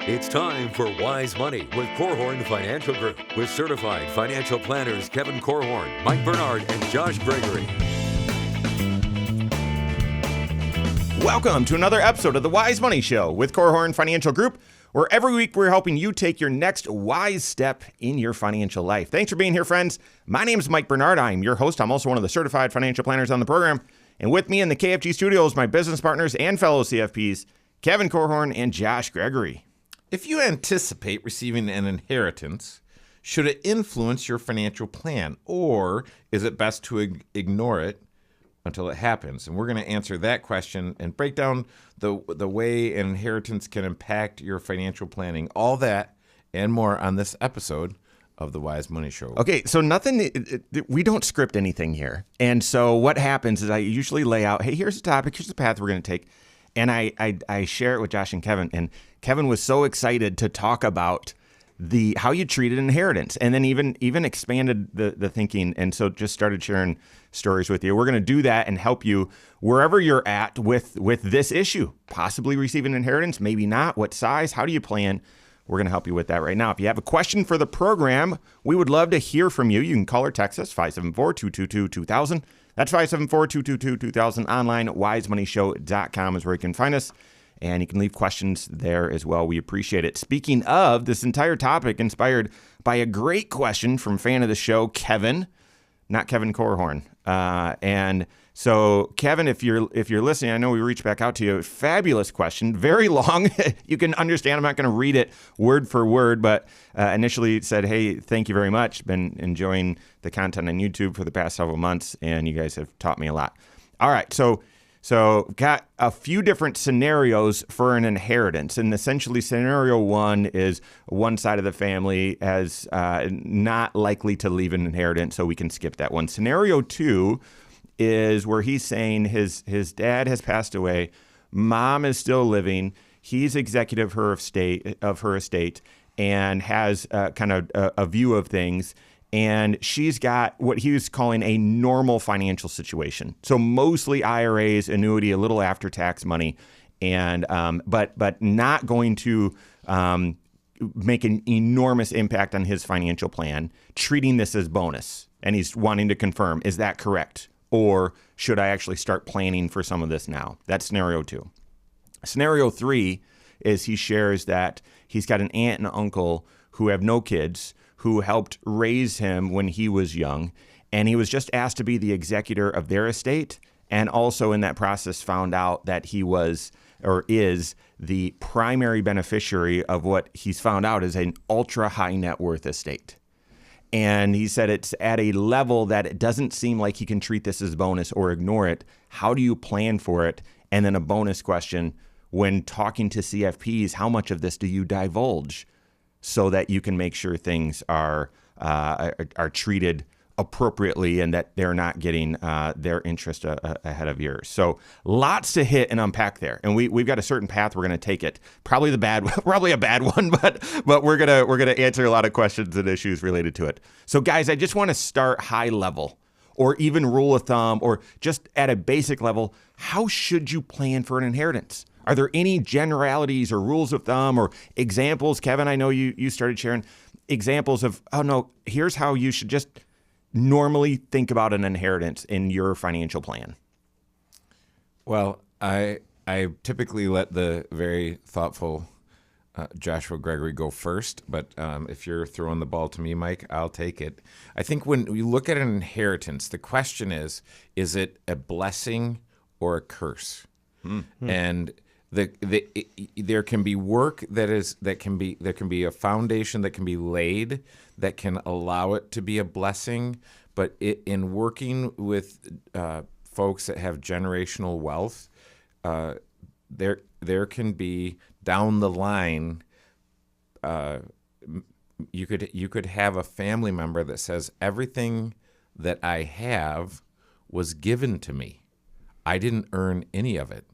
It's time for Wise Money with Korhorn Financial Group with certified financial planners Kevin Korhorn, Mike Bernard, and Josh Gregory. Welcome to another episode of the Wise Money Show with Korhorn Financial Group, where every week we're helping you take your next wise step in your financial life. Thanks for being here, friends. My name is Mike Bernard. I'm your host. I'm also one of the certified financial planners on the program. And with me in the KFG studios, my business partners and fellow CFPs, Kevin Korhorn and Josh Gregory. If you anticipate receiving an inheritance, should it influence your financial plan, or is it best to ignore it until it happens? And we're going to answer that question and break down the way an inheritance can impact your financial planning. All that and more on this episode of the Wise Money Show. Okay, so we don't script anything here. And so what happens is I usually lay out, hey, here's the topic, here's the path we're going to take. And I share it with Josh and Kevin. And Kevin was so excited to talk about how you treat an inheritance, and then even expanded the thinking, and so just started sharing stories with you. We're going to do that and help you wherever you're at with this issue, possibly receiving an inheritance, maybe not, what size, how do you plan? We're going to help you with that right now. If you have a question for the program, we would love to hear from you. You can call or text us, 574-222-2000. That's 574-222-2000. Online, wisemoneyshow.com is where you can find us. And you can leave questions there as well. We appreciate it. Speaking of, this entire topic inspired by a great question from fan of the show, Kevin, not Kevin Korhorn. And so, Kevin, if you're listening, I know we reached back out to you. Fabulous question, very long. You can understand. I'm not going to read it word for word, but initially said, "Hey, thank you very much. Been enjoying the content on YouTube for the past several months, and you guys have taught me a lot." All right, so got a few different scenarios for an inheritance. And essentially scenario one is one side of the family as not likely to leave an inheritance, so we can skip that one. Scenario two is where he's saying his dad has passed away, mom is still living, he's executive of her estate and has kind of a view of things. And she's got what he was calling a normal financial situation. So mostly IRAs, annuity, a little after-tax money, and but not going to make an enormous impact on his financial plan, treating this as bonus. And he's wanting to confirm, is that correct? Or should I actually start planning for some of this now? That's scenario two. Scenario three is he shares that he's got an aunt and uncle who have no kids, who helped raise him when he was young, and he was just asked to be the executor of their estate, and also in that process found out that he was or is the primary beneficiary of what he's found out is an ultra high net worth estate. And he said it's at a level that it doesn't seem like he can treat this as bonus or ignore it. How do you plan for it? And then a bonus question, when talking to CFPs, how much of this do you divulge so that you can make sure things are treated appropriately and that they're not getting their interest ahead of yours? So lots to hit and unpack there, and we've got a certain path we're going to take it. Probably a bad one, but we're gonna answer a lot of questions and issues related to it. So guys, I just want to start high level, or even rule of thumb, or just at a basic level. How should you plan for an inheritance? Are there any generalities or rules of thumb or examples? Kevin, I know you started sharing examples of, oh no, here's how you should just normally think about an inheritance in your financial plan. Well, I typically let the very thoughtful Joshua Gregory go first, but if you're throwing the ball to me, Mike, I'll take it. I think when we look at an inheritance, the question is it a blessing or a curse? Mm-hmm. And there can be work there can be a foundation that can be laid that can allow it to be a blessing, but in working with folks that have generational wealth, there can be down the line. You could have a family member that says everything that I have was given to me. I didn't earn any of it.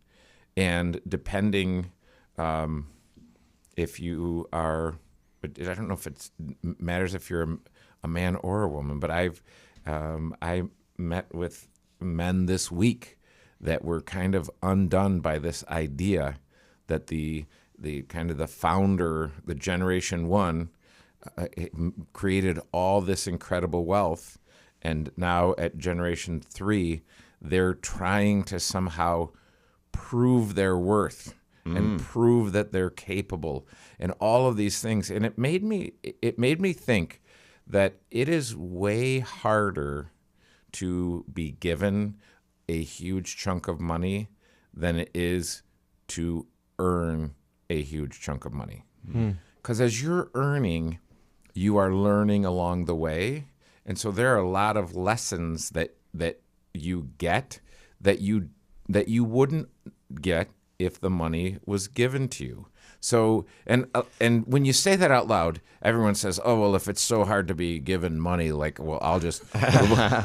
And depending if you are, I don't know if it matters if you're a man or a woman, but I met with men this week that were kind of undone by this idea that the kind of the founder, the generation one, created all this incredible wealth, and now at generation 3, they're trying to somehow prove their worth and prove that they're capable and all of these things. And it made me think that it is way harder to be given a huge chunk of money than it is to earn a huge chunk of money. Because as you're earning, you are learning along the way. And so there are a lot of lessons that you get that you wouldn't get if the money was given to you. So, and when you say that out loud, everyone says, "Oh, well, if it's so hard to be given money, like, well, I'll just,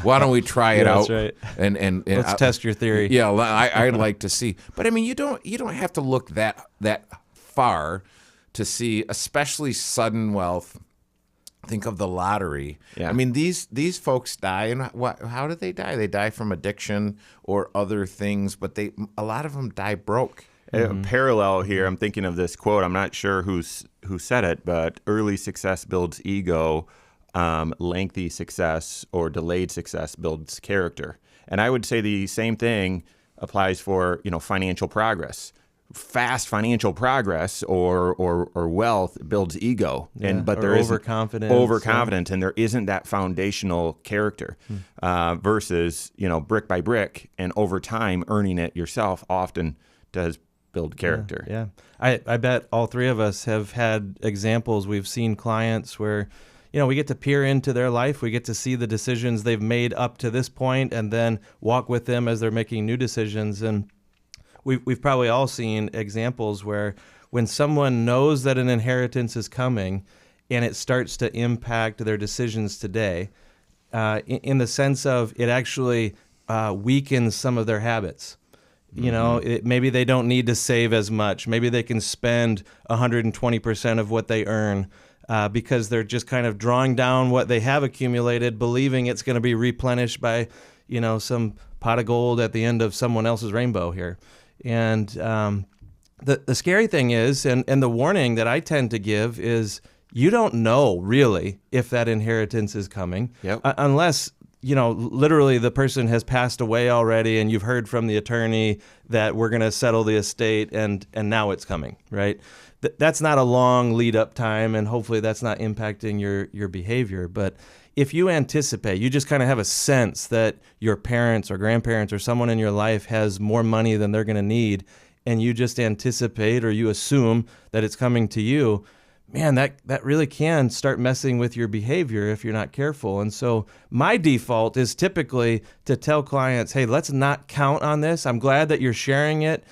why don't we try it out?" That's right. And Let's test your theory. Yeah, I'd like to see. But I mean, you don't have to look that far to see, especially sudden wealth. Think of the lottery. Yeah. I mean, these folks die, and how do they die? They die from addiction or other things, but a lot of them die broke. Parallel here, I'm thinking of this quote. I'm not sure who said it, but early success builds ego, lengthy success or delayed success builds character. And I would say the same thing applies for financial progress. Fast financial progress or wealth builds ego, but there is overconfidence, and there isn't that foundational character versus brick by brick, and over time earning it yourself often does build character. Yeah. I bet all three of us have had examples. We've seen clients where we get to peer into their life. We get to see the decisions they've made up to this point, and then walk with them as they're making new decisions. And we've probably all seen examples where when someone knows that an inheritance is coming and it starts to impact their decisions today, in the sense of it actually weakens some of their habits. Maybe they don't need to save as much. Maybe they can spend 120% of what they earn because they're just kind of drawing down what they have accumulated, believing it's going to be replenished by, some pot of gold at the end of someone else's rainbow here. And the scary thing is, and the warning that I tend to give is, you don't know really if that inheritance is coming unless literally the person has passed away already and you've heard from the attorney that we're going to settle the estate and now it's coming, right? That's not a long lead up time, and hopefully that's not impacting your behavior. But if you anticipate, you just kind of have a sense that your parents or grandparents or someone in your life has more money than they're going to need, and you just anticipate or you assume that it's coming to you, man, that really can start messing with your behavior if you're not careful. And so my default is typically to tell clients, hey, let's not count on this. I'm glad that you're sharing it.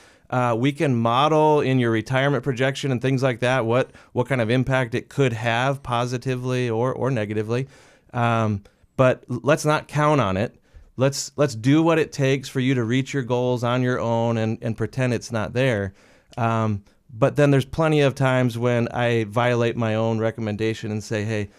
We can model in your retirement projection and things like that what kind of impact it could have positively or negatively. But let's not count on it. Let's do what it takes for you to reach your goals on your own and pretend it's not there. But then there's plenty of times when I violate my own recommendation and say, hey,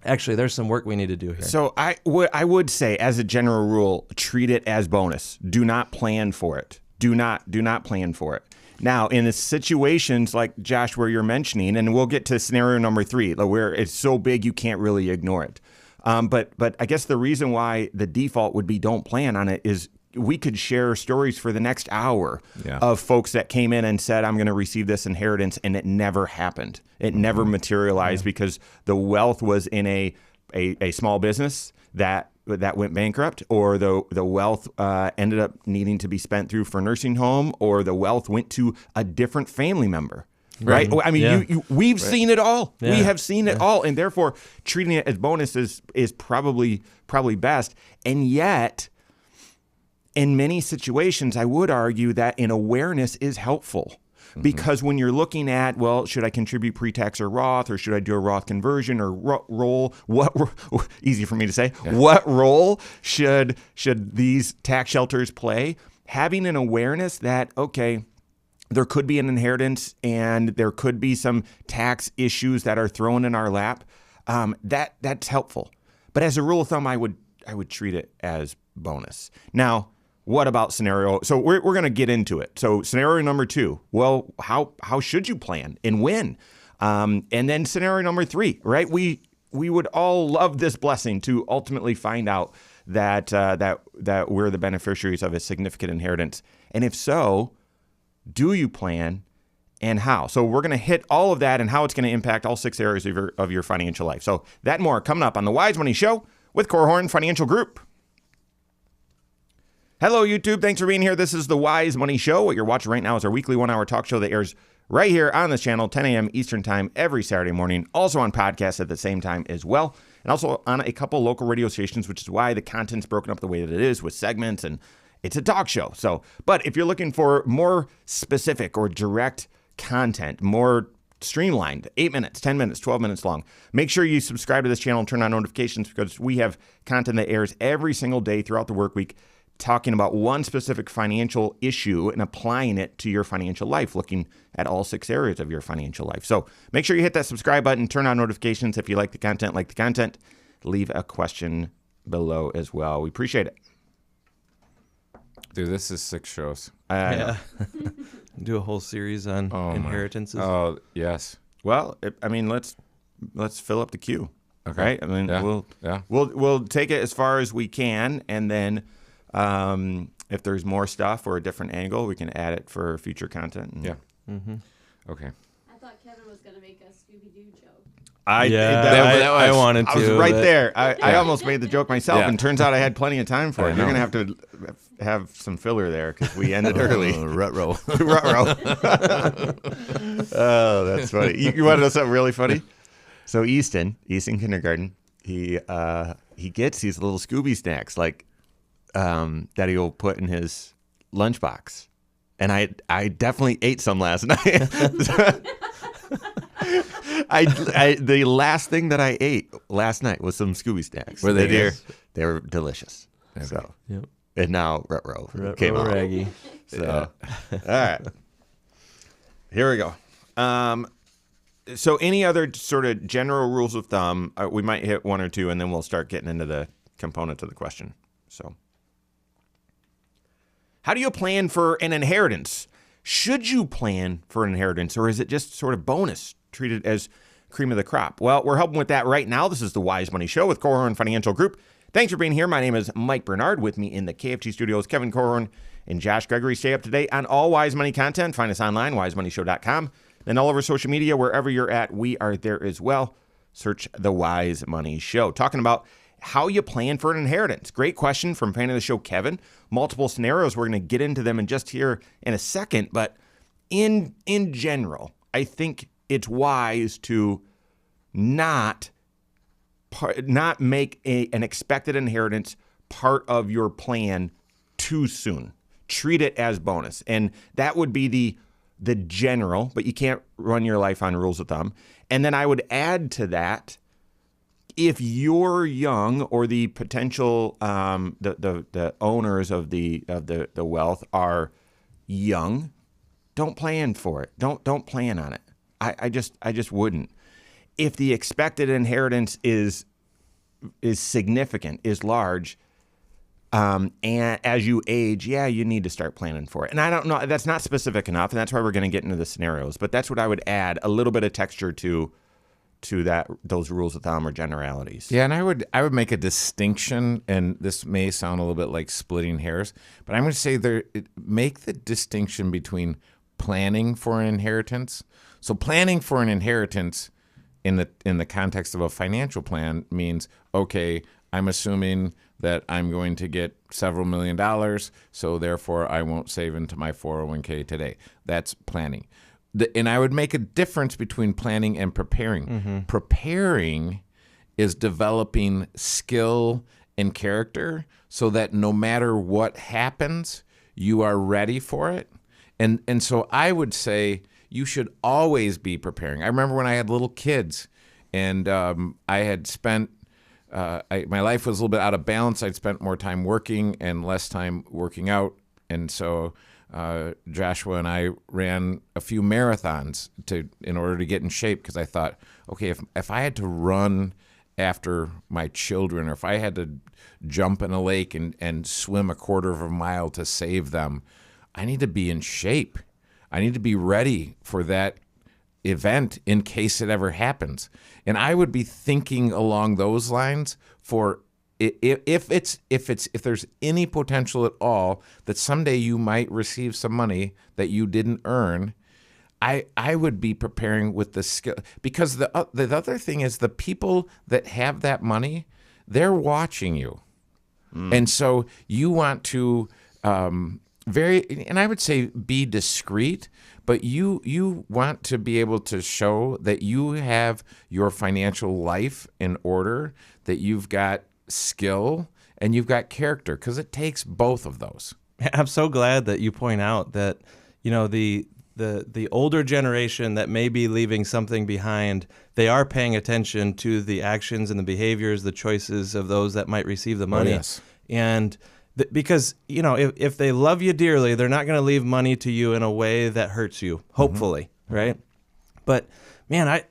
actually, there's some work we need to do here. So I would say, as a general rule, treat it as bonus. Do not plan for it. Do not plan for it. Now, in the situations like Josh, where you're mentioning, and we'll get to scenario number 3, where it's so big you can't really ignore it. But I guess the reason why the default would be don't plan on it is we could share stories for the next hour of folks that came in and said, I'm going to receive this inheritance, and it never happened. It never materialized because the wealth was in a small business that went bankrupt, or the wealth ended up needing to be spent through for nursing home, or the wealth went to a different family member. Right? I mean, we've seen it all. Yeah. We have seen it all, and therefore treating it as bonus is probably best. And yet, in many situations, I would argue that an awareness is helpful. Because when you're looking at, well, should I contribute pre-tax or Roth, or should I do a Roth conversion or role? Easy for me to say. Yeah. What role should these tax shelters play? Having an awareness that, okay, there could be an inheritance and there could be some tax issues that are thrown in our lap, that's helpful. But as a rule of thumb, I would treat it as bonus. Now, what about scenario? So we're going to get into it. So scenario number 2, well, how should you plan and when? And then scenario number 3, right? We would all love this blessing to ultimately find out that we're the beneficiaries of a significant inheritance. And if so, do you plan and how? So we're going to hit all of that and how it's going to impact all 6 areas of your financial life. So that and more coming up on the Wise Money Show with Korhorn Financial Group. Hello, YouTube. Thanks for being here. This is the Wise Money Show. What you're watching right now is our weekly 1-hour talk show that airs right here on this channel, 10 a.m. Eastern Time every Saturday morning. Also on podcast at the same time as well. And also on a couple local radio stations, which is why the content's broken up the way that it is with segments, and it's a talk show. So, but if you're looking for more specific or direct content, more streamlined, 8 minutes, 10 minutes, 12 minutes long, make sure you subscribe to this channel and turn on notifications, because we have content that airs every single day throughout the work week, talking about one specific financial issue and applying it to your financial life, looking at all 6 areas of your financial life. So make sure you hit that subscribe button, turn on notifications. If you like the content, leave a question below as well. We appreciate it. Dude, this is 6 shows. Yeah. Do a whole series on inheritances. Oh, yes. Well, let's fill up the queue. Okay. Right? I mean, we'll take it as far as we can, and then if there's more stuff or a different angle, we can add it for future content. Yeah. Mm-hmm. Okay. I thought Kevin was going to make a Scooby-Doo joke. I wanted to. I was right there. I almost made the joke myself, and turns out I had plenty of time for it. You're going to have to have some filler there because we ended early. Ruh-roh. Oh, that's funny. You want to know something really funny? So Easton Kindergarten, he gets these little Scooby snacks that he'll put in his lunchbox. And I definitely ate some last night. The last thing that I ate last night was some Scooby snacks. Were they good? They were delicious. Okay. So, Yep. and now Ruh-roh came out. Raggy. So, all right. Here we go. So any other sort of general rules of thumb, we might hit 1 or 2, and then we'll start getting into the components of the question. So, how do you plan for an inheritance? Should you plan for an inheritance, or is it just sort of bonus, treated as cream of the crop? Well, we're helping with that right now. This is the Wise Money Show with Korhorn Financial Group. Thanks for being here. My name is Mike Bernard. With me in the KFG studios, Kevin Korhorn and Josh Gregory. Stay up to date on all Wise Money content. Find us online, wisemoneyshow.com. And all over social media, wherever you're at, we are there as well. Search the Wise Money Show. Talking about how you plan for an inheritance. Great question from fan of the show, Kevin. Multiple scenarios. We're going to get into them in just here in a second. But in general, I think it's wise to not make an expected inheritance part of your plan too soon. Treat it as bonus. And that would be the general, but you can't run your life on rules of thumb. And then I would add to that, if you're young or the potential the owners of the wealth are young, don't plan for it. Don't plan on it. I just wouldn't. If the expected inheritance is significant, is large, and as you age, you need to start planning for it. And I don't know, that's not specific enough, and that's why we're going to get into the scenarios. But that's what I would add, a little bit of texture to those rules of thumb or generalities. Yeah, and I would make a distinction, and this may sound a little bit like splitting hairs, but I'm going to say make the distinction between planning for an inheritance. So planning for an inheritance in the context of a financial plan means, okay, I'm assuming that I'm going to get several $1 million, so therefore I won't save into my 401k today. That's planning. And I would make a difference between planning and preparing. Mm-hmm. Preparing is developing skill and character so that no matter what happens, you are ready for it. And so I would say you should always be preparing. I remember when I had little kids and I had spent, my life was a little bit out of balance. I'd spent more time working and less time working out. And so Joshua and I ran a few marathons in order to get in shape, because I thought, okay, if I had to run after my children, or if I had to jump in a lake and swim a quarter of a mile to save them, I need to be in shape. I need to be ready for that event in case it ever happens. And I would be thinking along those lines for if there's any potential at all that someday you might receive some money that you didn't earn. I would be preparing with the skill, because the other thing is the people that have that money, they're watching you, and so you want to and I would say be discreet, but you want to be able to show that you have your financial life in order, that you've got skill and you've got character, because it takes both of those. I'm so glad that you point out that, the older generation that may be leaving something behind, they are paying attention to the actions and the behaviors, the choices of those that might receive the money. Oh, yes. And because, if they love you dearly, they're not going to leave money to you in a way that hurts you, hopefully, right? But, man, I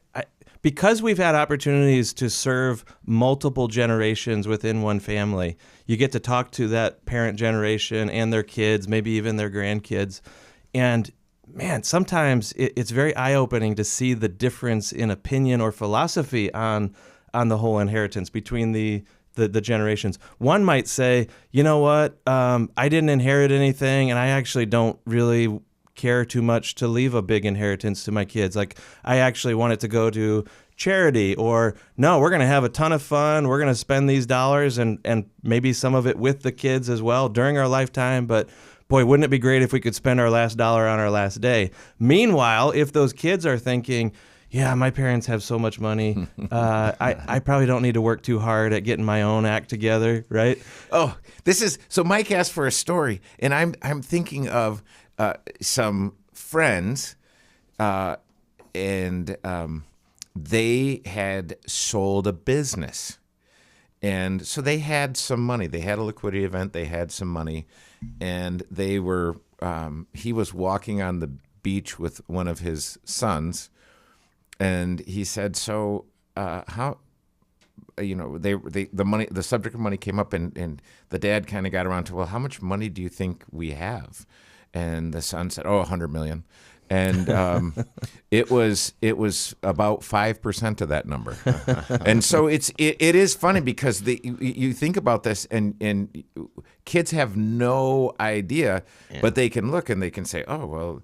because we've had opportunities to serve multiple generations within one family, you get to talk to that parent generation and their kids, maybe even their grandkids. And man, sometimes it's very eye-opening to see the difference in opinion or philosophy on the whole inheritance between the generations. One might say, you know what, I didn't inherit anything, and I actually don't really care too much to leave a big inheritance to my kids. Like, I actually want it to go to charity, or no, we're going to have a ton of fun. We're going to spend these dollars and maybe some of it with the kids as well during our lifetime. But boy, wouldn't it be great if we could spend our last dollar on our last day? Meanwhile, if those kids are thinking, yeah, my parents have so much money, I probably don't need to work too hard at getting my own act together, right? Oh, so Mike asked for a story, and I'm thinking of some friends, and they had sold a business. And so they had some money. They had a liquidity event. They had some money. And they were, he was walking on the beach with one of his sons. And he said, so how, the subject of money came up, and the dad kind of got around to, well, how much money do you think we have? And the son said, $100 million. And it was about 5% of that number. And so it is funny because you think about this, and kids have no idea, but they can look and they can say, oh, well,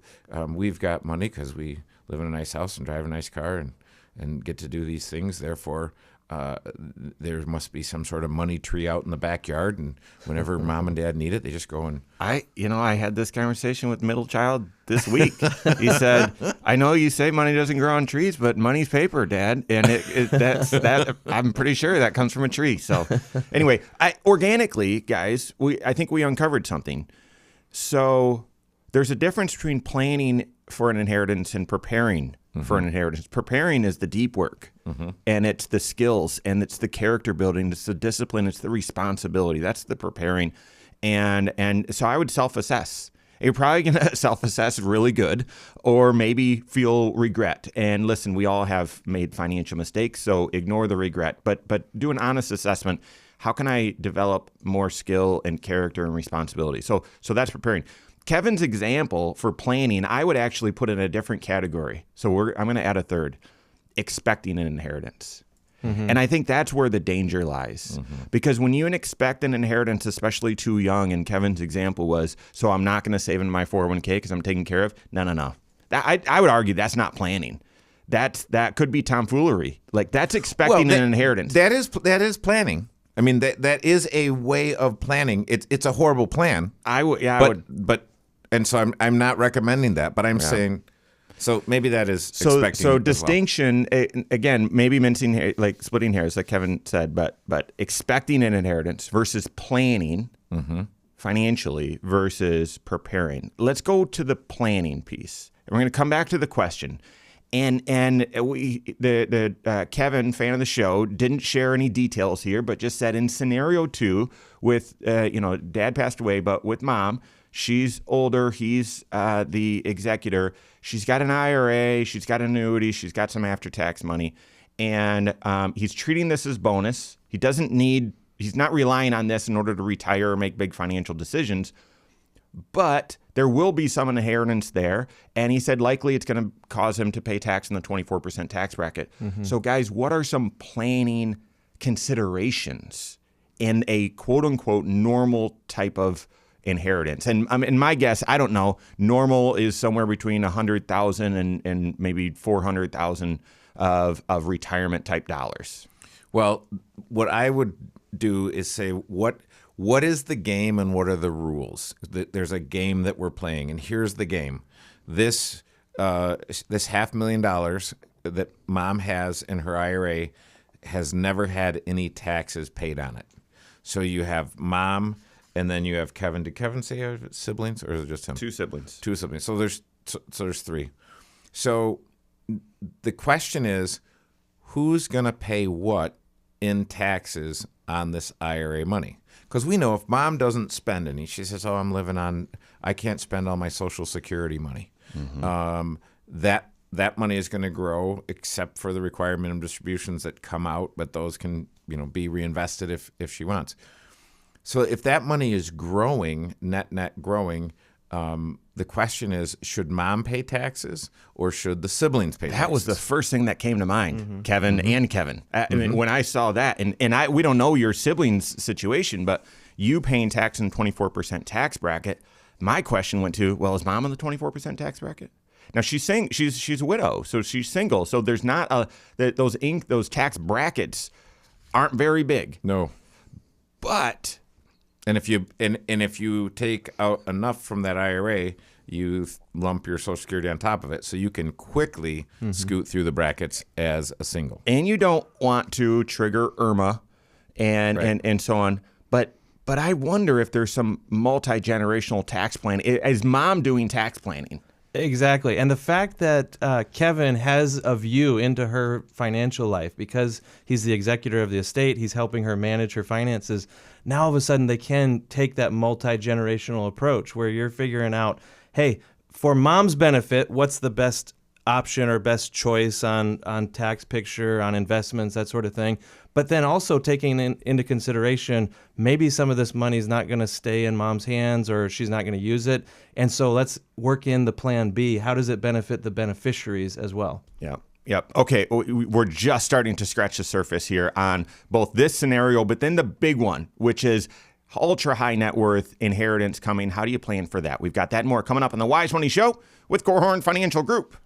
we've got money because we live in a nice house and drive a nice car and get to do these things. Therefore, there must be some sort of money tree out in the backyard, and whenever mom and dad need it, they just go and. I had this conversation with middle child this week. He said, "I know you say money doesn't grow on trees, but money's paper, Dad, and that. I'm pretty sure that comes from a tree." So, anyway, organically, guys, I think we uncovered something. So, there's a difference between planning for an inheritance and preparing for an inheritance. Preparing is the deep work, and it's the skills, and it's the character building, it's the discipline, it's the responsibility. That's the preparing. And so I would self-assess. You're probably going to self-assess really good, or maybe feel regret. And listen, we all have made financial mistakes, so ignore the regret. But do an honest assessment. How can I develop more skill and character and responsibility? So that's preparing. Kevin's example for planning, I would actually put in a different category. So I'm going to add a third: expecting an inheritance. And I think that's where the danger lies. Because when you expect an inheritance, especially too young, and Kevin's example was, so I'm not going to save in my 401k because I'm taken care of. No. I would argue that's not planning. That could be tomfoolery. Like, that's expecting an inheritance. That is planning. I mean, that is a way of planning. It's a horrible plan. I would. And so I'm not recommending that, but I'm saying. So maybe that is expecting. So distinction, again, maybe mincing, like splitting hairs, like Kevin said, but expecting an inheritance versus planning financially versus preparing. Let's go to the planning piece. And we're going to come back to the question. And Kevin, fan of the show, didn't share any details here, but just said in scenario 2 with, dad passed away, but with mom, she's older, he's the executor. She's got an IRA, she's got an annuity, she's got some after-tax money. and he's treating this as bonus. He's not relying on this in order to retire or make big financial decisions, but there will be some inheritance there. And he said likely it's going to cause him to pay tax in the 24% tax bracket. So guys, what are some planning considerations in a quote unquote normal type of inheritance? And my guess, I don't know, normal is somewhere between 100,000 and maybe 400,000 of retirement type dollars. Well, what I would do is say, what is the game and what are the rules? There's a game that we're playing, and here's the game. This $500,000 that mom has in her IRA has never had any taxes paid on it. So you have mom, and then you have Kevin. Did Kevin say he had siblings, or is it just him? Two siblings. Two siblings. So there's three. So the question is, who's going to pay what in taxes on this IRA money? Because we know if mom doesn't spend any, she says, I can't spend all my Social Security money. That money is going to grow, except for the required minimum distributions that come out, but those can be reinvested if she wants. So if that money is growing, net growing, the question is, should mom pay taxes or should the siblings pay taxes? That was the first thing that came to mind, Kevin and Kevin. I mean, when I saw that, and we don't know your siblings' situation, but you paying tax in 24% tax bracket, my question went to, well, is mom in the 24% tax bracket? Now she's a widow, so she's single. So there's not those tax brackets aren't very big. No. But And if you take out enough from that IRA, you lump your Social Security on top of it, so you can quickly scoot through the brackets as a single. And you don't want to trigger IRMA and so on. But I wonder if there's some multi-generational tax planning. Is mom doing tax planning? Exactly. And the fact that Kevin has a view into her financial life because he's the executor of the estate, he's helping her manage her finances. Now, all of a sudden, they can take that multi-generational approach where you're figuring out, hey, for mom's benefit, what's the best option or best choice on tax picture, on investments, that sort of thing. But then also taking into consideration, maybe some of this money is not going to stay in mom's hands or she's not going to use it. And so let's work in the plan B. How does it benefit the beneficiaries as well? Yeah. Yep. Okay. We're just starting to scratch the surface here on both this scenario, but then the big one, which is ultra high net worth inheritance coming. How do you plan for that? We've got that and more coming up on the Wise Money Show with Korhorn Financial Group.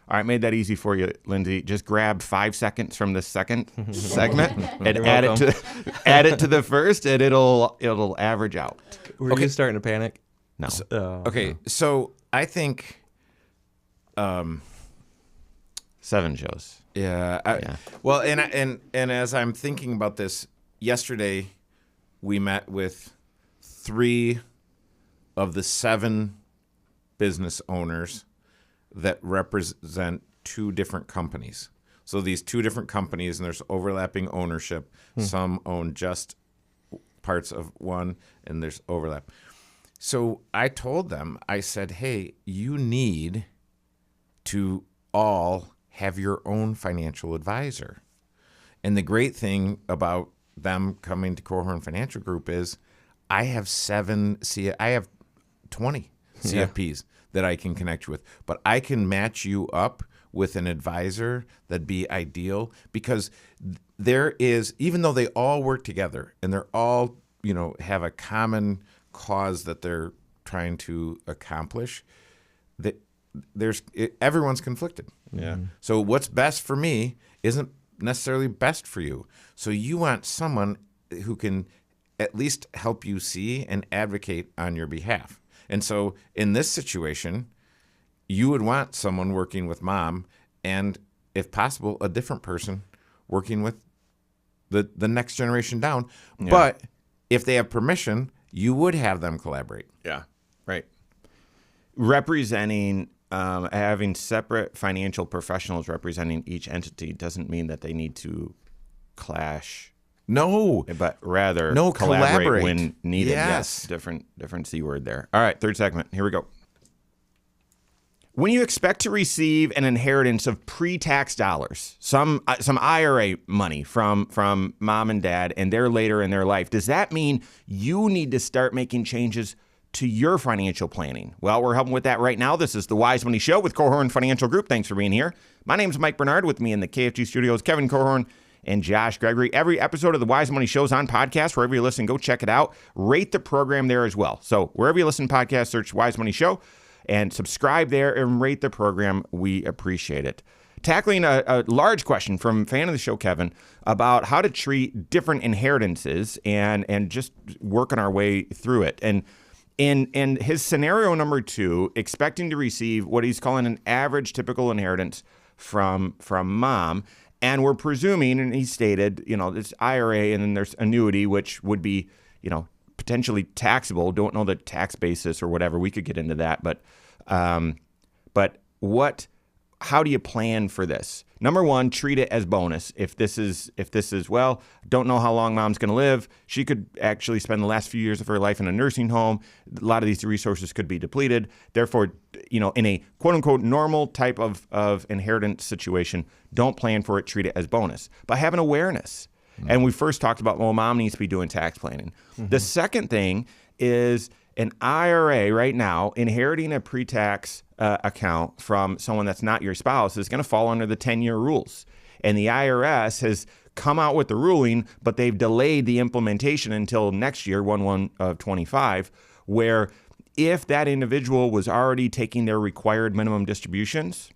All right, made that easy for you, Lindsay. Just grab 5 seconds from the second segment and add it to the first, and it'll average out. Were you starting to panic? No. Okay, so I think 7 shows. Yeah. Well, and as I'm thinking about this, yesterday we met with 3 of the 7 business owners that represent 2 different companies. So these 2 different companies, and there's overlapping ownership. Some own just parts of one, and there's overlap. So I told them, I said, hey, you need to all have your own financial advisor. And the great thing about them coming to Korhorn Financial Group is I have 20 CFPs that I can connect you with, but I can match you up with an advisor that'd be ideal, because there is, even though they all work together and they're all, have a common cause that they're trying to accomplish, that everyone's conflicted. Yeah. So what's best for me isn't necessarily best for you. So you want someone who can at least help you see and advocate on your behalf. And so in this situation, you would want someone working with mom and, if possible, a different person working with the next generation down. Yeah. But if they have permission, you would have them collaborate. Yeah, right. Representing, having separate financial professionals representing each entity doesn't mean that they need to clash. No, but rather collaborate when needed. Yes. Different C word there. All right, third segment. Here we go. when you expect to receive an inheritance of pre-tax dollars, some IRA money from mom and dad, and they're later in their life, does that mean you need to start making changes to your financial planning? Well, we're helping with that right now. This is the Wise Money Show with Korhorn Financial Group. Thanks for being here. My name's Mike Bernard. With me in the KFG studios, Kevin Korhorn and Josh Gregory. Every episode of the Wise Money Show is on podcast. Wherever you listen, go check it out. Rate the program there as well. So wherever you listen to podcasts, search Wise Money Show and subscribe there and rate the program. We appreciate it. Tackling a large question from fan of the show, Kevin, about how to treat different inheritances and just working our way through it. And in his scenario number 2, expecting to receive what he's calling an average typical inheritance from mom. And we're presuming, and he stated, this IRA and then there's annuity, which would be, potentially taxable. Don't know the tax basis or whatever. We could get into that. But how do you plan for this? Number 1, treat it as bonus. If this is, well, don't know how long mom's going to live. She could actually spend the last few years of her life in a nursing home. A lot of these resources could be depleted. Therefore, in a quote unquote normal type of inheritance situation, don't plan for it, treat it as bonus. But have an awareness. Mm-hmm. And we first talked about, well, mom needs to be doing tax planning. Mm-hmm. The second thing is an IRA right now, inheriting a pre-tax account from someone that's not your spouse is going to fall under the 10-year rules. And the IRS has come out with the ruling, but they've delayed the implementation until next year, 1/1/25, where if that individual was already taking their required minimum distributions,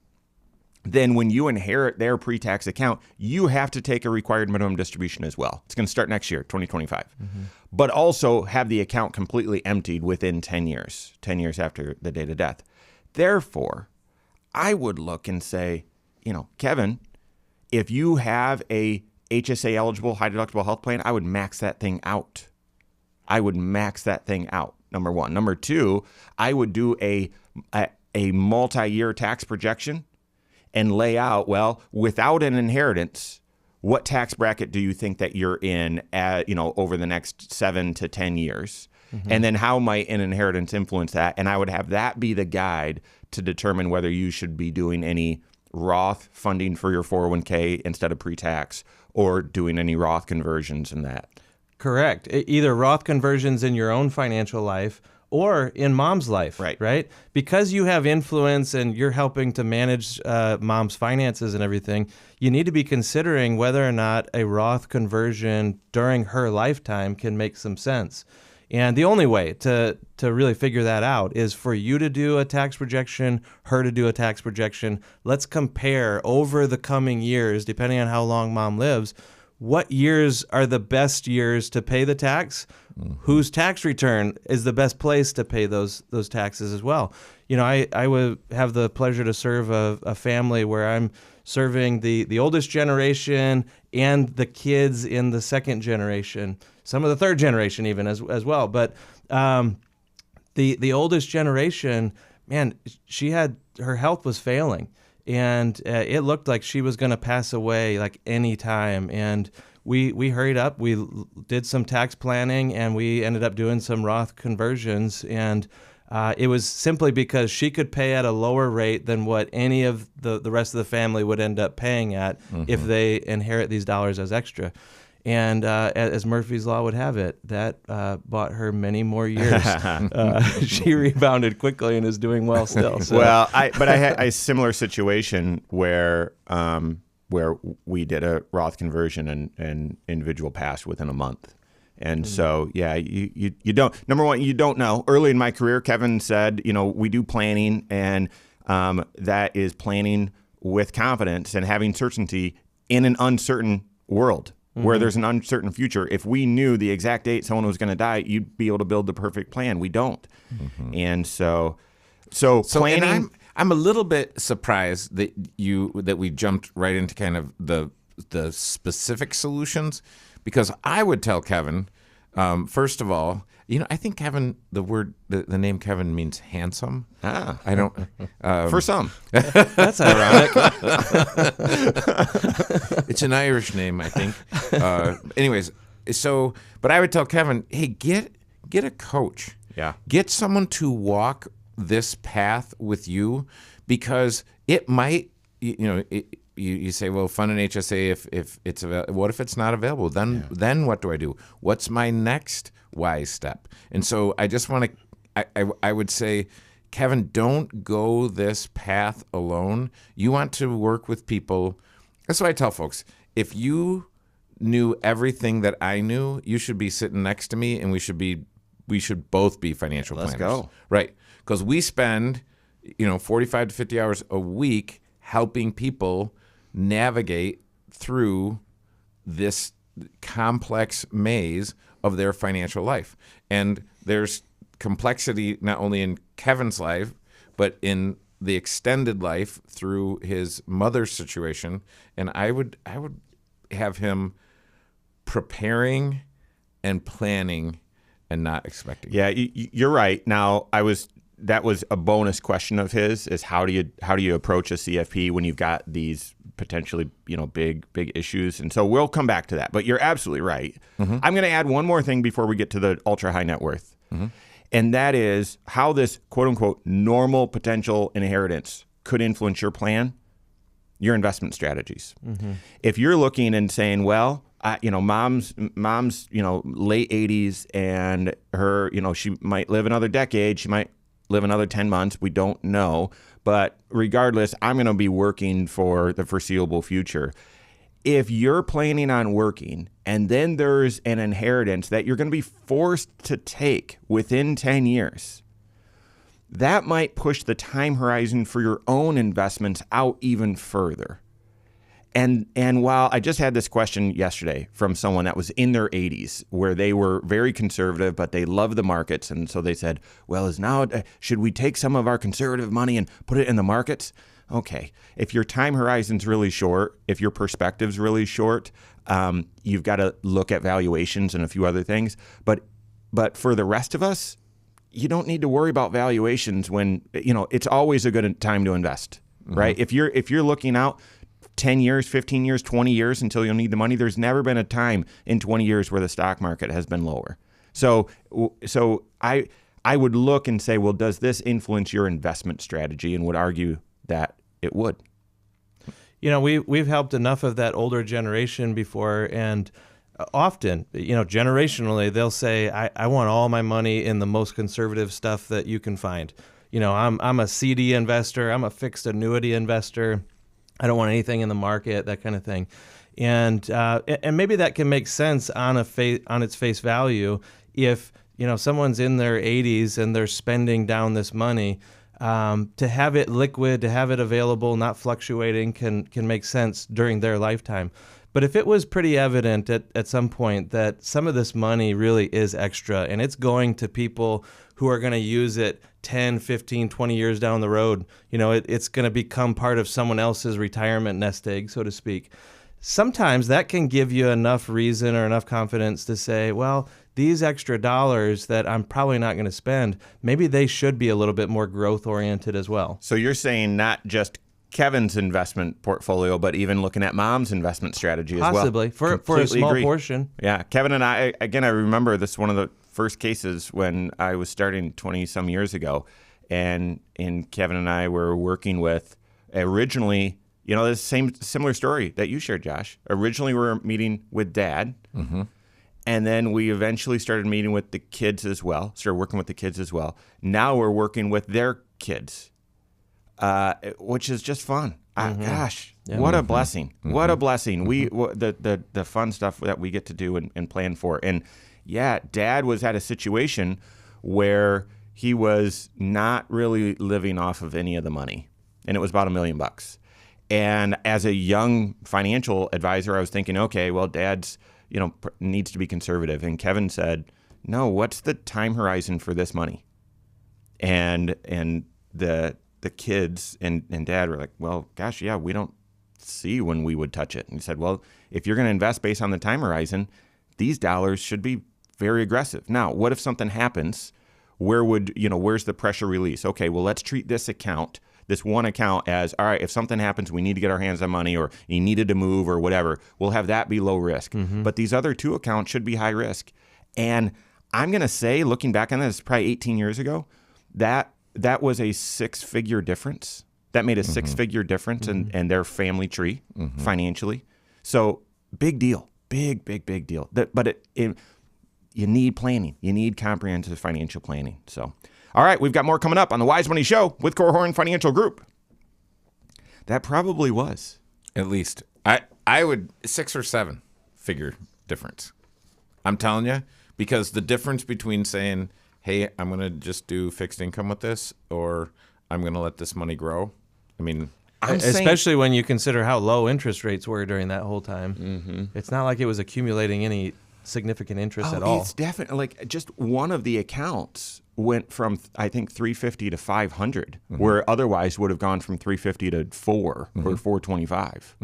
then when you inherit their pre-tax account, you have to take a required minimum distribution as well. It's going to start next year, 2025. Mm-hmm. But also have the account completely emptied within 10 years after the date of death. Therefore, I would look and say, Kevin, if you have a HSA eligible high deductible health plan, I would max that thing out. Number 1. Number 2, I would do a multi-year tax projection and lay out, well, without an inheritance, what tax bracket do you think that you're in over the next 7 to 10 years? Mm-hmm. And then how might an inheritance influence that? And I would have that be the guide to determine whether you should be doing any Roth funding for your 401k instead of pre-tax or doing any Roth conversions in that. Correct. Either Roth conversions in your own financial life or in mom's life, right? Because you have influence and you're helping to manage mom's finances and everything, you need to be considering whether or not a Roth conversion during her lifetime can make some sense. And the only way to really figure that out is for you to do a tax projection, her to do a tax projection. Let's compare over the coming years, depending on how long mom lives, what years are the best years to pay the tax? Mm-hmm. Whose tax return is the best place to pay those taxes as well? I would have the pleasure to serve a family where I'm serving the oldest generation and the kids in the second generation, some of the third generation even as well. But the oldest generation, man, her health was failing. And it looked like she was going to pass away like any time. And we hurried up. We did some tax planning, and we ended up doing some Roth conversions. And it was simply because she could pay at a lower rate than what any of the rest of the family would end up paying at if they inherit these dollars as extra. And as Murphy's Law would have it, that bought her many more years. She rebounded quickly and is doing well still. So. Well, I had a similar situation where we did a Roth conversion and individual passed within a month. And so, yeah, you don't. Number 1, you don't know. Early in my career, Kevin said, we do planning, and that is planning with confidence and having certainty in an uncertain world. Where there's an uncertain future. If we knew the exact date someone was going to die, you'd be able to build the perfect plan. We don't. Mm-hmm. And so planning. And I'm a little bit surprised that we jumped right into kind of the specific solutions, because I would tell Kevin, first of all, I think Kevin, the name Kevin means handsome. I don't. For some. That's ironic. It's an Irish name, I think. Anyways, but I would tell Kevin, hey, get a coach. Yeah. Get someone to walk this path with you, because it might, you say, well, fund an HSA if it's available. What if it's not available? Then what do I do? What's my next wise step? And so I just want to, I would say, Kevin, don't go this path alone. You want to work with people. That's what I tell folks. If you knew everything that I knew, you should be sitting next to me, and we should both be financial planners. Let's go. Right. Because we spend, 45 to 50 hours a week helping people navigate through this complex maze of their financial life. And there's complexity not only in Kevin's life, but in the extended life through his mother's situation. And I would have him preparing and planning and not expecting. Yeah, you're right. Now, that was a bonus question of his, is how do you approach a CFP when you've got these potentially, big issues? And so we'll come back to that. But you're absolutely right. Mm-hmm. I'm going to add one more thing before we get to the ultra high net worth. Mm-hmm. And that is how this quote unquote normal potential inheritance could influence your plan, your investment strategies. Mm-hmm. If you're looking and saying, well, mom's late 80s, and her, she might live another decade, she might live another 10 months, we don't know. But regardless, I'm going to be working for the foreseeable future. If you're planning on working and then there's an inheritance that you're going to be forced to take within 10 years, that might push the time horizon for your own investments out even further. And while I just had this question yesterday from someone that was in their 80s, where they were very conservative, but they love the markets. And so they said, well, should we take some of our conservative money and put it in the markets? Okay, if your time horizon's really short, if your perspective's really short, you've got to look at valuations and a few other things. But for the rest of us, you don't need to worry about valuations when, it's always a good time to invest, right? If you're looking out 10 years, 15 years, 20 years until you'll need the money, there's never been a time in 20 years where the stock market has been lower. So I would look and say, well, does this influence your investment strategy? And would argue that it would. We've helped enough of that older generation before, and often, generationally, they'll say, I want all my money in the most conservative stuff that you can find. I'm a CD investor, I'm a fixed annuity investor, I don't want anything in the market, that kind of thing. And maybe that can make sense on its face value if someone's in their 80s and they're spending down this money. To have it liquid, to have it available, not fluctuating, can make sense during their lifetime. But if it was pretty evident at some point that some of this money really is extra and it's going to people who are going to use it 10, 15, 20 years down the road, it's going to become part of someone else's retirement nest egg, so to speak. Sometimes that can give you enough reason or enough confidence to say, well, these extra dollars that I'm probably not going to spend, maybe they should be a little bit more growth oriented as well. So you're saying not just Kevin's investment portfolio, but even looking at mom's investment strategy as well. Possibly, for a small portion. Yeah, Kevin and I remember this, one of the first cases when I was starting 20 some years ago, and Kevin and I were working with, originally, the similar story that you shared, Josh. Originally, we were meeting with Dad, mm-hmm. and then we eventually started meeting with the kids as well, started working with the kids as well. Now we're working with their kids, which is just fun. Mm-hmm. Gosh, yeah. What a blessing. Mm-hmm. What a blessing. Mm-hmm. The fun stuff that we get to do and plan for. And yeah, Dad was at a situation where he was not really living off of any of the money, and it was about $1 million. And as a young financial advisor, I was thinking, okay, well, Dad's, needs to be conservative. And Kevin said, no, what's the time horizon for this money? And the kids and Dad were like, well, gosh, yeah, we don't see when we would touch it. And he said, well, if you're going to invest based on the time horizon, these dollars should be very aggressive. Now, what if something happens? Where's the pressure release? Okay, well, let's treat this one account as, all right, if something happens, we need to get our hands on money, or you needed to move or whatever, we'll have that be low risk. Mm-hmm. But these other two accounts should be high risk. And I'm going to say, looking back on this, probably 18 years ago, that was a 6-figure difference That made a six-figure difference in their family tree financially. So big deal, big deal. But you need planning. You need comprehensive financial planning. So, all right, we've got more coming up on the Wise Money Show with Korhorn Financial Group. That probably was. At least. I would 6 or 7 figure difference. I'm telling you, because the difference between saying, hey, I'm going to just do fixed income with this, or I'm going to let this money grow. I mean, especially when you consider how low interest rates were during that whole time. It's not like it was accumulating any significant interest at all. It's definitely like just one of the accounts went from, I think, 350 to 500, where otherwise would have gone from 350 to 4 or 425.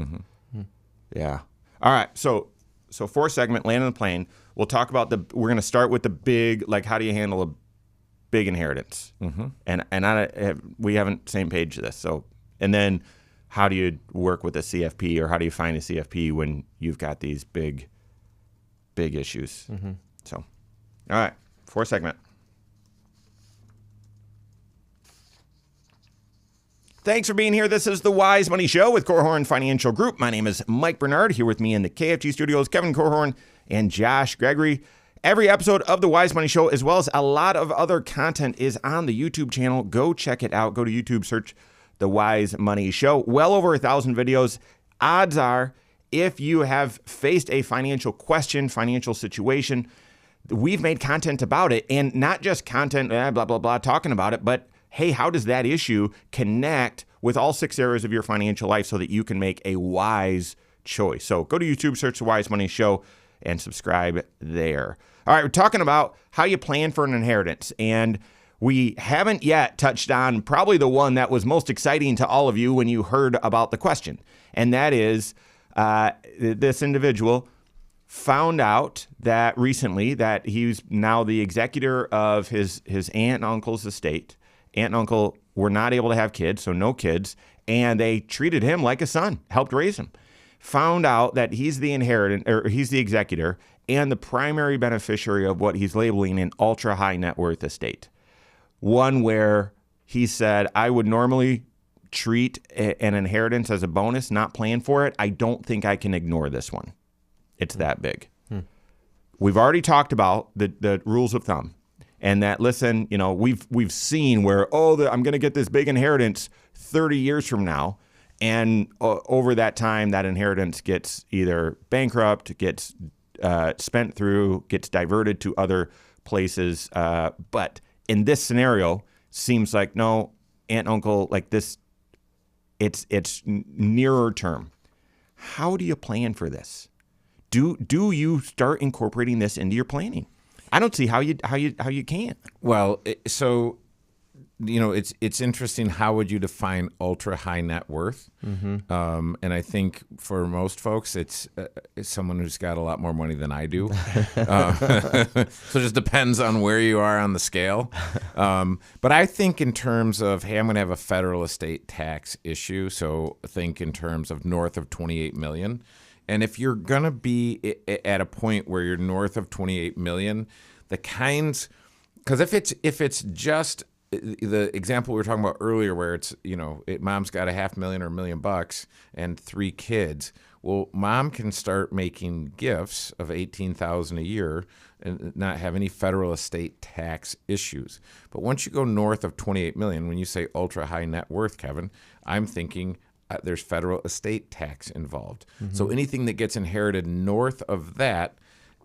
Yeah. All right. So 4th segment, landing the plane. We'll talk about we're going to start with the big, like, how do you handle a big inheritance? And we haven't same page to this. So, and then how do you work with a CFP, or how do you find a CFP when you've got these big issues? So, all right, 4th segment. Thanks for being here. This is the Wise Money Show with Korhorn Financial Group. My name is Mike Bernard. Here with me in the KFG studios, Kevin Korhorn and Josh Gregory. Every episode of the Wise Money Show, as well as a lot of other content, is on the YouTube channel. Go check it out. Go to YouTube, search the Wise Money Show. Well over 1,000 videos. Odds are, if you have faced a financial question, financial situation, we've made content about it, and not just content, blah, blah, blah, talking about it, but hey, how does that issue connect with all 6 areas of your financial life so that you can make a wise choice? So go to YouTube, search the Wise Money Show, and subscribe there. All right, we're talking about how you plan for an inheritance, and we haven't yet touched on probably the one that was most exciting to all of you when you heard about the question, and that is this individual found out that recently that he's now the executor of his aunt and uncle's estate. Aunt and uncle were not able to have kids, so no kids, and they treated him like a son, helped raise him. Found out that he's the he's the executor and the primary beneficiary of what he's labeling an ultra high net worth estate. One where he said, I would normally treat an inheritance as a bonus, not plan for it. I don't think I can ignore this one. It's that big. We've already talked about the rules of thumb. And that, listen, you know, we've seen where, I'm going to get this big inheritance 30 years from now. And over that time, that inheritance gets either bankrupt, gets spent through, gets diverted to other places. But in this scenario, seems like, no, aunt, uncle, like this, it's nearer term. How do you plan for this? Do you start incorporating this into your planning? I don't see how you can't. Well, so, you know, it's interesting. How would you define ultra high net worth? And I think for most folks, it's someone who's got a lot more money than I do. So it just depends on where you are on the scale. But I think in terms of, hey, I'm going to have a federal estate tax issue. So think in terms of north of 28 million. And if you're going to be at a point where you're north of 28 million, because if it's just the example we were talking about earlier, where it's, you know, mom's got $500,000 or $1 million and 3 kids. Well, mom can start making gifts of $18,000 a year and not have any federal estate tax issues. But once you go north of 28 million, when you say ultra high net worth, Kevin, I'm thinking there's federal estate tax involved. So anything that gets inherited north of that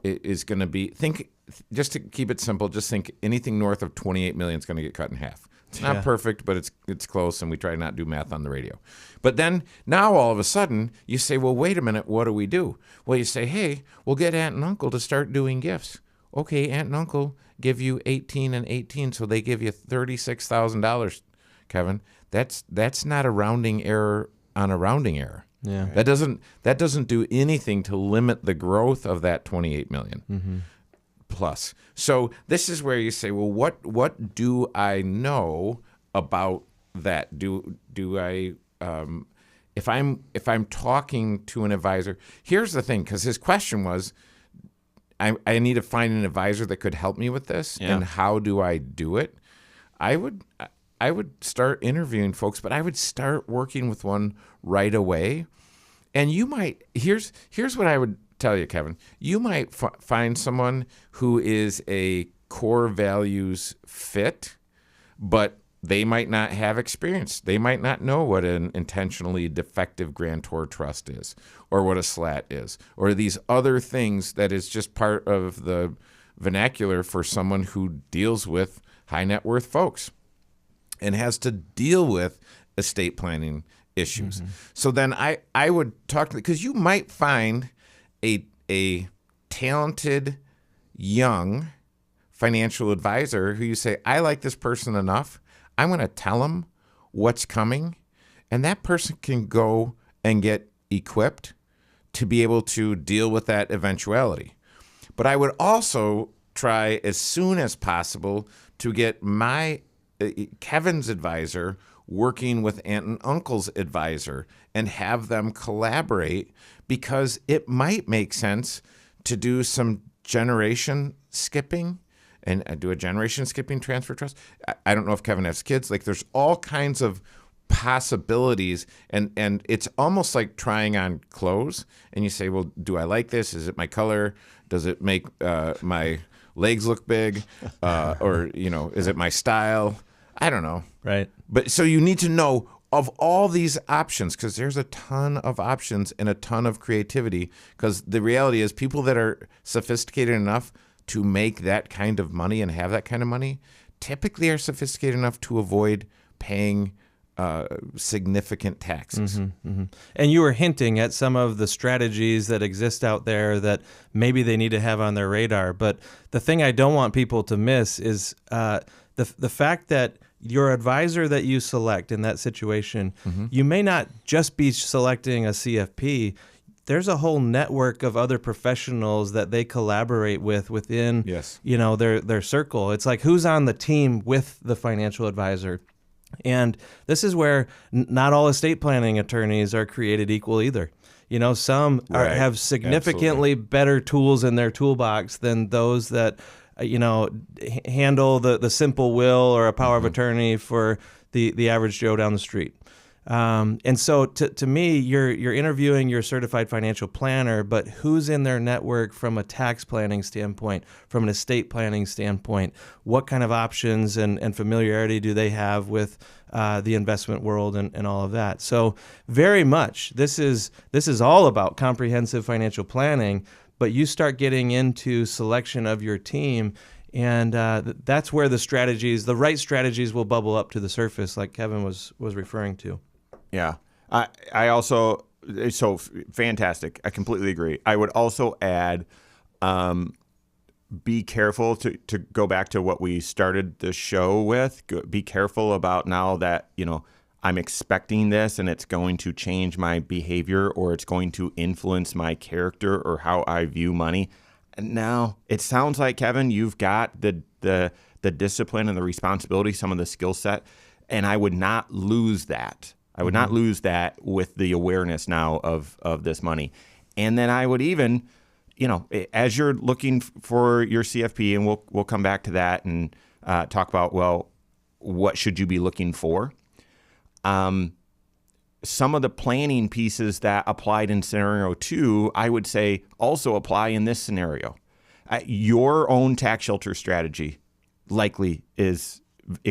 is going to be, just to keep it simple, just think anything north of 28 million is going to get cut in half. It's not perfect, but it's close, and we try not to do math on the radio. But then now all of a sudden you say, well, wait a minute, what do we do? Well, you say, hey, we'll get aunt and uncle to start doing gifts. Okay, aunt and uncle give you 18 and 18, so they give you $36,000, Kevin. That's not a rounding error on a rounding error. Yeah. That doesn't do anything to limit the growth of that 28 million plus. So this is where you say, well, what do I know about that? Do I if I'm talking to an advisor? Here's the thing, because his question was, I need to find an advisor that could help me with this, and how do I do it? would start interviewing folks, but I would start working with one right away. And you might here's what I would tell you, Kevin. You might find someone who is a core values fit, but they might not have experience. They might not know what an intentionally defective grantor trust is, or what a SLAT is, or these other things that is just part of the vernacular for someone who deals with high net worth folks and has to deal with estate planning issues. So then I would talk to, because you might find a talented young financial advisor who you say, I like this person enough, I'm going to tell them what's coming, and that person can go and get equipped to be able to deal with that eventuality. But I would also try as soon as possible to get my Kevin's advisor working with aunt and uncle's advisor and have them collaborate, because it might make sense to do some generation skipping and do a generation skipping transfer trust. I don't know if Kevin has kids. Like, there's all kinds of possibilities, and it's almost like trying on clothes. And you say, well, do I like this? Is it my color? Does it make my legs look big? Or, is it my style? I don't know. Right. But so you need to know of all these options, because there's a ton of options and a ton of creativity, because the reality is people that are sophisticated enough to make that kind of money and have that kind of money typically are sophisticated enough to avoid paying significant taxes. And you were hinting at some of the strategies that exist out there that maybe they need to have on their radar. But the thing I don't want people to miss is the fact that your advisor that you select in that situation, you may not just be selecting a CFP. There's a whole network of other professionals that they collaborate with within, their circle. It's like, who's on the team with the financial advisor? And this is where not all estate planning attorneys are created equal either. Some have significantly better tools in their toolbox than those that handle the simple will or a power of attorney for the average Joe down the street. And so to me, you're interviewing your certified financial planner, but who's in their network from a tax planning standpoint, from an estate planning standpoint? What kind of options and familiarity do they have with the investment world and all of that? So very much, this is all about comprehensive financial planning, but you start getting into selection of your team, and that's where the right strategies will bubble up to the surface, like Kevin was referring to. Yeah. I also, so fantastic. I completely agree. I would also add, be careful to go back to what we started the show with. Be careful about now that, I'm expecting this and it's going to change my behavior or it's going to influence my character or how I view money. No, it sounds like, Kevin, you've got the discipline and the responsibility, some of the skill set, and I would not lose that. I would not lose that with the awareness now of this money. And then I would even, as you're looking for your CFP, and we'll come back to that and talk about, well, what should you be looking for? Some of the planning pieces that applied in scenario 2, I would say also apply in this scenario. Your own tax shelter strategy likely is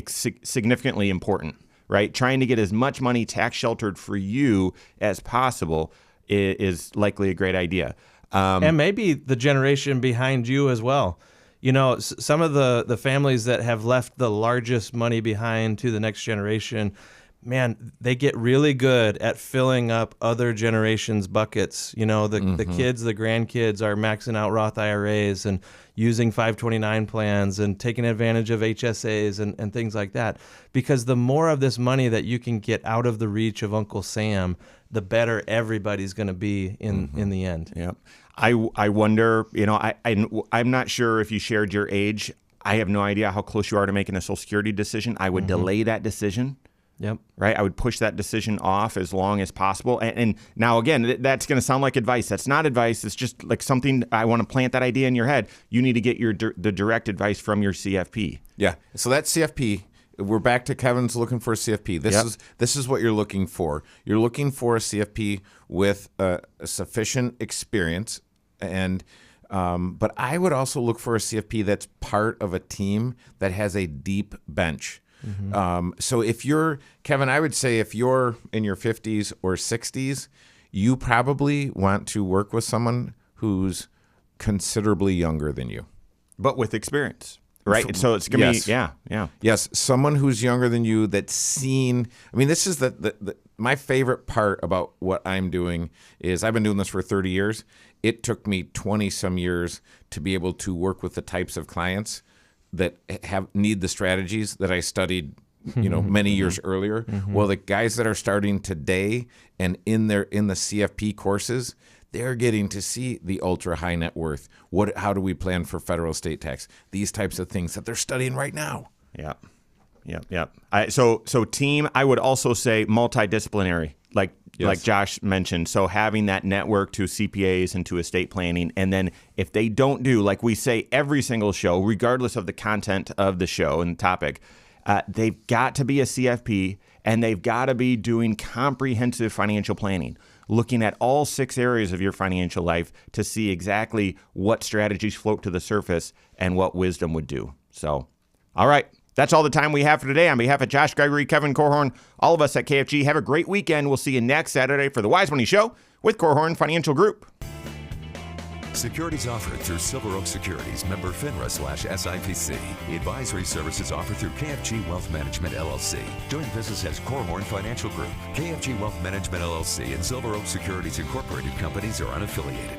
significantly important, right? Trying to get as much money tax sheltered for you as possible is likely a great idea. And maybe the generation behind you as well. Some of the families that have left the largest money behind to the next generation, man, they get really good at filling up other generations' buckets. The kids, the grandkids are maxing out Roth IRAs and using 529 plans and taking advantage of HSAs and things like that. Because the more of this money that you can get out of the reach of Uncle Sam, the better everybody's going to be in the end. Yeah. I wonder, I'm not sure if you shared your age. I have no idea how close you are to making a Social Security decision. I would delay that decision. Yep. Right. I would push that decision off as long as possible. And now, again, that's going to sound like advice. That's not advice. It's just like something I want to plant that idea in your head. You need to get the direct advice from your CFP. Yeah. So that CFP, we're back to Kevin's looking for a CFP. This is what you're looking for. You're looking for a CFP with a sufficient experience, and but I would also look for a CFP that's part of a team that has a deep bench. So if you're Kevin, I would say if you're in your 50s or 60s, you probably want to work with someone who's considerably younger than you, but with experience. Right. So it's going to be, Yes. Someone who's younger than you that's seen. I mean, this is the my favorite part about what I'm doing is I've been doing this for 30 years. It took me 20 some years to be able to work with the types of clients that need the strategies that I studied, many years earlier. Well, the guys that are starting today and in the CFP courses, they're getting to see the ultra high net worth. How do we plan for federal estate tax? These types of things that they're studying right now. Yeah. So team, I would also say multidisciplinary, like Josh mentioned. So having that network to CPAs and to estate planning. And then if they don't do, like we say every single show, regardless of the content of the show and topic, they've got to be a CFP and they've got to be doing comprehensive financial planning, looking at all 6 areas of your financial life to see exactly what strategies float to the surface and what wisdom would do. So, all right. That's all the time we have for today. On behalf of Josh Gregory, Kevin Korhorn, all of us at KFG, have a great weekend. We'll see you next Saturday for the Wise Money Show with Korhorn Financial Group. Securities offered through Silver Oak Securities, member FINRA/SIPC. Advisory services offered through KFG Wealth Management, LLC. Doing business as Korhorn Financial Group. KFG Wealth Management, LLC and Silver Oak Securities Incorporated companies are unaffiliated.